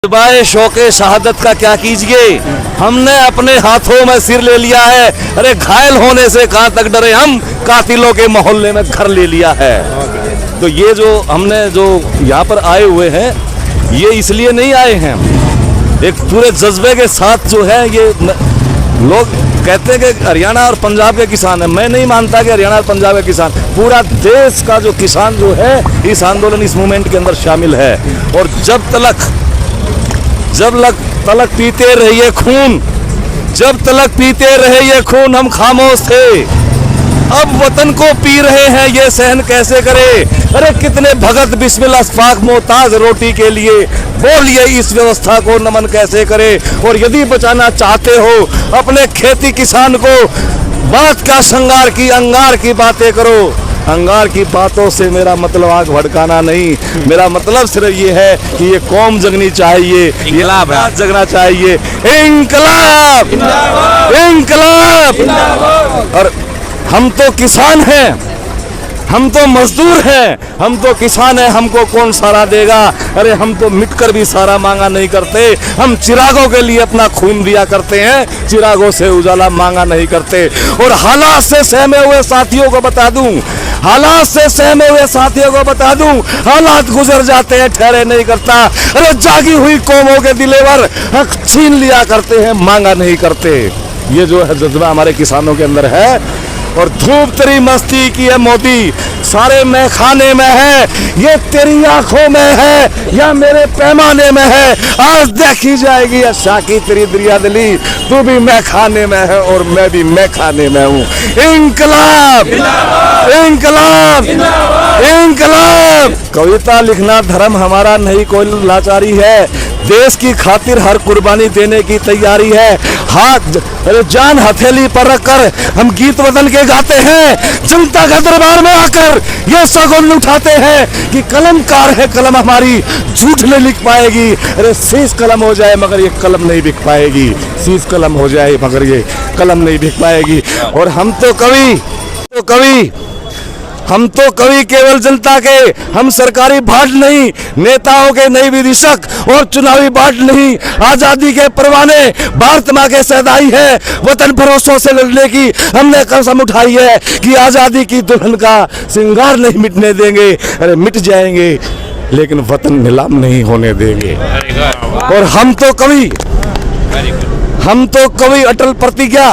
जज्बाए शौके शहादत का क्या कीजिए, हमने अपने हाथों में सिर ले लिया है। अरे घायल होने से कहाँ तक डरे, हम कातिलों के मोहल्ले में घर ले लिया है। तो ये जो हमने जो यहाँ पर आए हुए हैं, ये इसलिए नहीं आए हैं, एक पूरे जज्बे के साथ जो है। ये लोग कहते हैं कि हरियाणा और पंजाब के किसान हैं, मैं नहीं मानता कि हरियाणा और पंजाब के किसान, पूरा देश का जो किसान जो है इस आंदोलन, इस मूवमेंट के अंदर शामिल है। और जब तलक पीते रहिए खून, जब तलक पीते रहे ये खून, हम खामोश थे, अब वतन को पी रहे हैं, ये सहन कैसे करे। अरे कितने भगत बिस्मिल्लाह पाक मोहताज रोटी के लिए, बोलिए इस व्यवस्था को नमन कैसे करे। और यदि बचाना चाहते हो अपने खेती किसान को, बात का श्रृंगार की अंगार की बातें करो। अंगार की बातों से मेरा मतलब आग भड़काना नहीं, मेरा मतलब सिर्फ ये है कि ये कौम जगनी चाहिए, ये राज जगना चाहिए। इंकलाब, इंकलाब। और हम तो किसान हैं, हम तो मजदूर हैं, हम तो किसान हैं, हमको कौन सारा देगा। अरे हम तो मिटकर भी सारा मांगा नहीं करते, हम चिरागों के लिए अपना खून दिया करते हैं, चिरागों से उजाला मांगा नहीं करते। और हालात से सहमे हुए साथियों को बता दूं, हालात से सहमे हुए साथियों को बता दूं, हालात गुजर जाते हैं, ठहरे नहीं करता। अरे जागी हुई कौमों के दिलेवर हक छीन लिया करते हैं, मांगा नहीं करते। ये जो है जज्बा हमारे किसानों के अंदर है। और धूप तेरी मस्ती की है मोदी, सारे मैखाने में है, ये तेरी आंखों में है या मेरे पैमाने में है, आज देखी जाएगी शाकी तेरी दरियादिली, तू भी मैखाने में है और मैं भी मैखाने में हूँ। इंकलाब, इंकलाब, इंकलाब। कविता लिखना धर्म हमारा नहीं कोई लाचारी है, देश की खातिर हर कुर्बानी देने की तैयारी है। हाथ जान हथेली पर रखकर हम गीत वतन के गाते हैं, जनता के दरबार में आकर ये सगुन उठाते हैं कि कलमकार है कलम हमारी, झूठ नहीं लिख पाएगी। अरे शीश कलम हो जाए मगर ये कलम नहीं बिक पाएगी, शीश कलम हो जाए मगर ये कलम नहीं बिक पाएगी। और हम तो कवि केवल जनता के, हम सरकारी भाट नहीं, नेताओं के नहीं विदिशक और चुनावी बाट नहीं। आजादी के परवाने भारत माँ के सदाई है, वतन भरोसों से लड़ने की हमने कसम उठाई है कि आजादी की दुल्हन का श्रृंगार नहीं मिटने देंगे। अरे मिट जाएंगे लेकिन वतन नीलाम नहीं होने देंगे। और हम तो कवि अटल प्रतिज्ञा,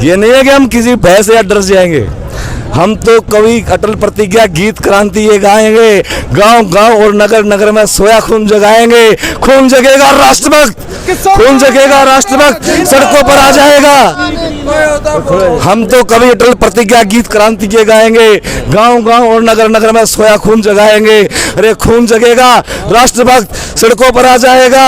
ये नहीं है कि हम किसी भय से डर जाएंगे, हम तो कवि अटल प्रतिज्ञा गीत क्रांति ये गाएंगे, गांव गांव और नगर नगर में सोया खून जगाएंगे। खून जगेगा राष्ट्रभक्त, खून जगेगा राष्ट्रभक्त, सड़कों पर आ जाएगा। हम तो कवि अटल प्रतिज्ञा गीत क्रांति के गाएंगे, गांव गांव और नगर नगर में सोया खून जगाएंगे। अरे खून जगेगा राष्ट्रभक्त, सड़कों पर आ जाएगा,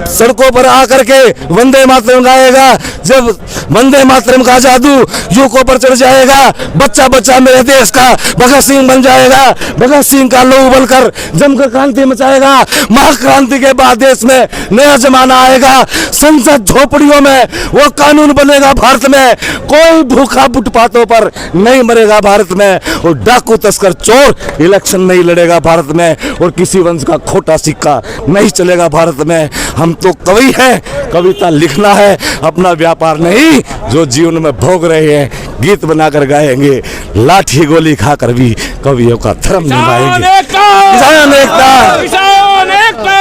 सड़कों पर आकर के वंदे मातरम गाएगा। जब वंदे मातरम का जादू युवकों पर चढ़ जाएगा, बच्चा बच्चा मेरे देश का भगत सिंह बन जाएगा, भगत सिंह का लहू बनकर जमकर क्रांति मचाएगा। महाक्रांति के बाद देश में नया जमाना आएगा, संसद झोपड़ियों में वो कानून बनेगा भारत में, कोई भूखा फुटपाथों पर नहीं मरेगा भारत में, और डाकू तस्कर चोर इलेक्शन नहीं लड़ेगा भारत में, और किसी वंश का खोटा सिक्का नहीं चलेगा भारत में। हम तो कवि हैं, कविता लिखना है, अपना व्यापार नहीं, जो जीवन में भोग रहे हैं गीत बनाकर गाएंगे, लाठी गोली खाकर भी कवियों का धर्म निभाएंगे। किसान एकता, किसान एकता,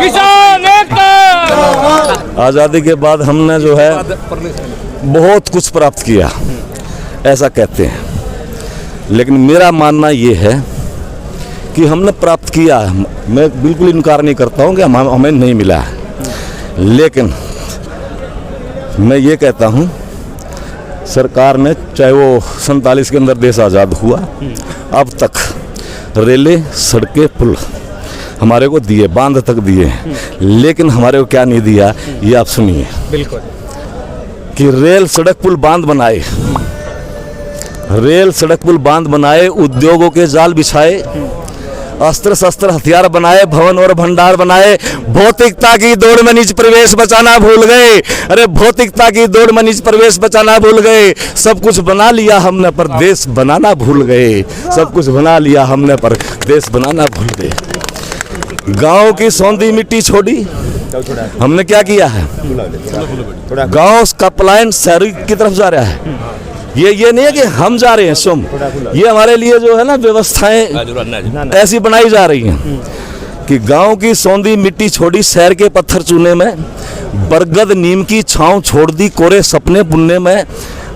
किसान एकता। आजादी के बाद हमने जो है बहुत कुछ प्राप्त किया ऐसा कहते हैं, लेकिन मेरा मानना ये है कि हमने प्राप्त किया, मैं बिल्कुल इनकार नहीं करता हूँ कि हमें नहीं मिला है, लेकिन मैं ये कहता हूँ सरकार ने, चाहे वो 47 के अंदर देश आज़ाद हुआ, अब तक रेलें, सड़कें, पुल हमारे को दिए, बांध तक दिए, लेकिन हमारे को क्या नहीं दिया ये आप सुनिए। बिल्कुल कि रेल सड़क पुल बांध बनाए, रेल सड़क पुल बांध बनाए, उद्योगों के जाल बिछाए, अस्त्र शस्त्र हथियार बनाए, भवन और भंडार बनाए, भौतिकता की दौड़ में निज प्रवेश बचाना भूल गए। अरे भौतिकता की दौड़ में निज प्रवेश बचाना भूल गए। सब कुछ बना लिया हमने पर देश बनाना भूल गए, सब कुछ बना लिया हमने पर देश बनाना भूल गए। गांव की सौंधी मिट्टी छोड़ी, हमने क्या किया है, गांव का पलायन शहर की तरफ जा रहा है। ये नहीं है कि हम जा रहे हैं स्वयं, ये हमारे लिए जो है ना व्यवस्थाएं ऐसी बनाई जा रही हैं कि गांव की सौंधी मिट्टी छोड़ी, शहर के पत्थर चूने में, बरगद नीम की छांव छोड़ दी, कोरे सपने बुनने में,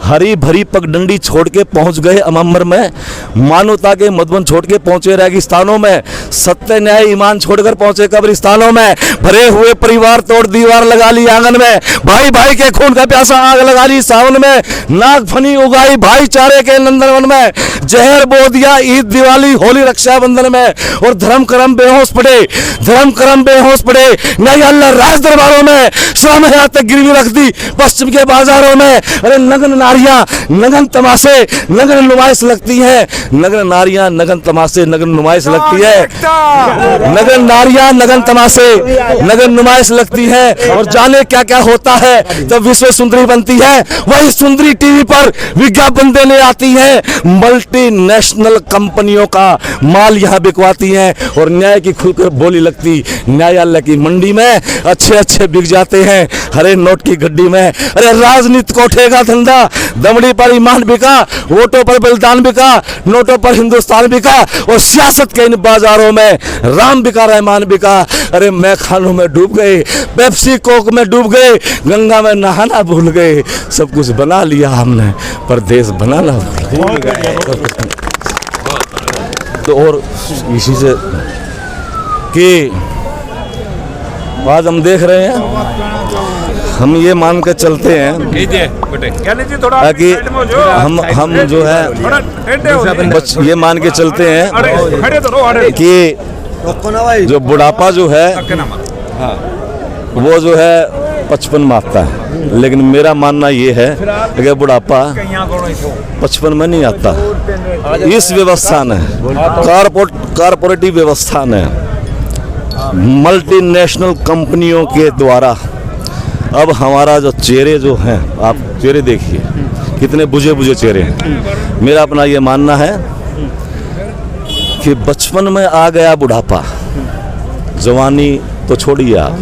हरी भरी पगडंडी छोड़ के पहुंच गए अमम्बर में, मानवता के मधुबन छोड़ के पहुंचे रेगिस्तानों में, सत्य न्याय ईमान छोड़कर पहुंचे कब्रिस्तानों में, भरे हुए परिवार तोड़ दीवार लगा ली आंगन में, भाई भाई के खून का प्यासा आग लगा ली सावन में, नागफनी उगाई भाईचारे के नंदनवन में, जहर बो दिया ईद दिवाली होली रक्षाबंधन में, और धर्म कर्म बेहोश पड़े नहीं अल्लाह राज दरबारों में, श्रम हयात तक गिरवी रख दी पश्चिम के बाजारों में। अरे नग्न नारियां नग्न तमाशे नग्न नुमाइश लगती है, नग्न नारियां नग्न तमाशे नग्न नुमाइश लगती है, नग्न नारियां नग्न तमाशे नग्न नुमाइश लगती है, और जाने क्या क्या होता है जब विश्व सुंदरी बनती है। वही सुंदरी टीवी पर विज्ञापन देने आती है, मल्टीनेशनल कंपनियों का माल यहाँ बिकवाती हैं, और न्याय की खुलकर बोली लगती न्यायालय की मंडी में अच्छे बिक जाते हैं हरे नोट की गड्डी में। अरे राजनीति को उठेगा धंधा, दमड़ी पर ईमान बिका, वोटों पर बलिदान बिका, नोटों पर हिंदुस्तान बिका, और सियासत के इन बाजारों में राम बिका रहमान बिका। अरे मैं खानों में डूब गए, पेप्सी कोक में डूब गए, गंगा में नहाना भूल गए, सब कुछ बना लिया हमने पर देश बनाना भूल गए। तो और इसी से कि आज हम देख रहे हैं, हम ये मान के चलते हैं कि हम जो है ये मान के चलते हैं कि जो बुढ़ापा जो है वो जो है 55 मापता है, लेकिन मेरा मानना ये है कि बुढ़ापा 55 में नहीं आता। इस व्यवस्था ने कारपोरेटिव व्यवस्था ने मल्टीनेशनल कंपनियों के द्वारा अब हमारा जो चेहरे जो हैं, आप चेहरे देखिए कितने बुझे बुझे चेहरे हैं। मेरा अपना ये मानना है कि बचपन में आ गया बुढ़ापा, जवानी तो छोड़िए आप,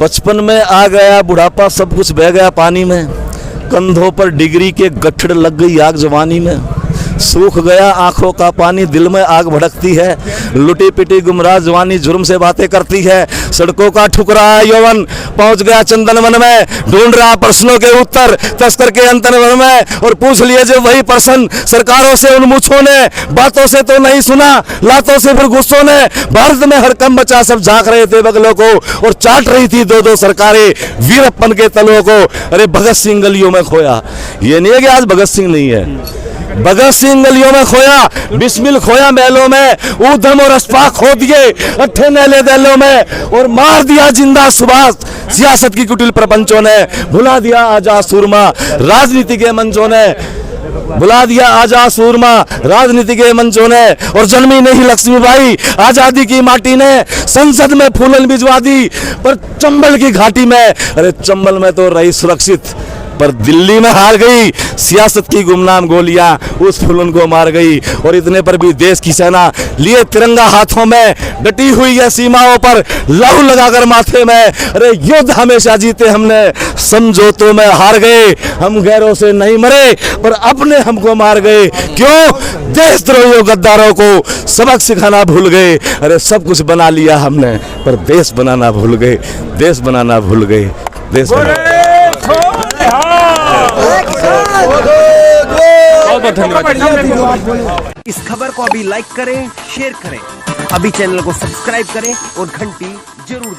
बचपन में आ गया बुढ़ापा, सब कुछ बह गया पानी में, कंधों पर डिग्री के गठड़ लग गई आग जवानी में, सूख गया आंखों का पानी, दिल में आग भड़कती है, लुटी पिटी गुमराह जवानी जुर्म से बातें करती है, सड़कों का ठुकरा यौवन पहुंच गया चंदन वन में, ढूंढ रहा प्रश्नों के उत्तर तस्कर के अंतन वन में, और पूछ लिए जो वही प्रश्न सरकारों से उन मुछों ने, बातों से तो नहीं सुना लातों से फिर गुस्सों ने, भारत में हड़कंप मचा सब झांक रहे थे बगलों को, और चाट रही थी दो सरकारें वीरप्पन के तलों को। अरे भगत सिंह गलियों में खोया, ये नहीं है कि आज भगत सिंह नहीं है, भगत सिंह गलियों में खोया, बिस्मिल खोया महलों में, ऊधम और अस्फाक खो दिए अट्ठे नैले दैलों में, और मार दिया जिंदा सुभाष सियासत की कुटिल प्रपंचों ने, भुला दिया आजाद सूरमा राजनीति के मंचों ने, बुला दिया आजाद सूरमा राजनीति के मंचों ने, और जन्मी नहीं लक्ष्मीबाई आजादी की माटी ने, संसद में फूलन भिजवा दी पर चंबल की घाटी में। अरे चंबल में तो रही सुरक्षित, पर दिल्ली में हार गई, सियासत की गुमनाम गोलियां उस फूलन को मार गई, और इतने पर भी देश की सेना लिए तिरंगा हाथों में डटी हुई है सीमाओं पर लहू लगाकर माथे में। अरे युद्ध हमेशा जीते हमने, समझौतों में हार गए, हम गैरों से नहीं मरे पर अपने हमको मार गए। क्यों? देशद्रोहियों गद्दारों को सबक सिखाना भूल गए। अरे सब कुछ बना लिया हमने पर देश बनाना भूल गए, देश बनाना भूल गए, देश बहुत धन्यवाद। इस खबर को अभी लाइक करें, शेयर करें, अभी चैनल को सब्सक्राइब करें और घंटी जरूर दबाएं।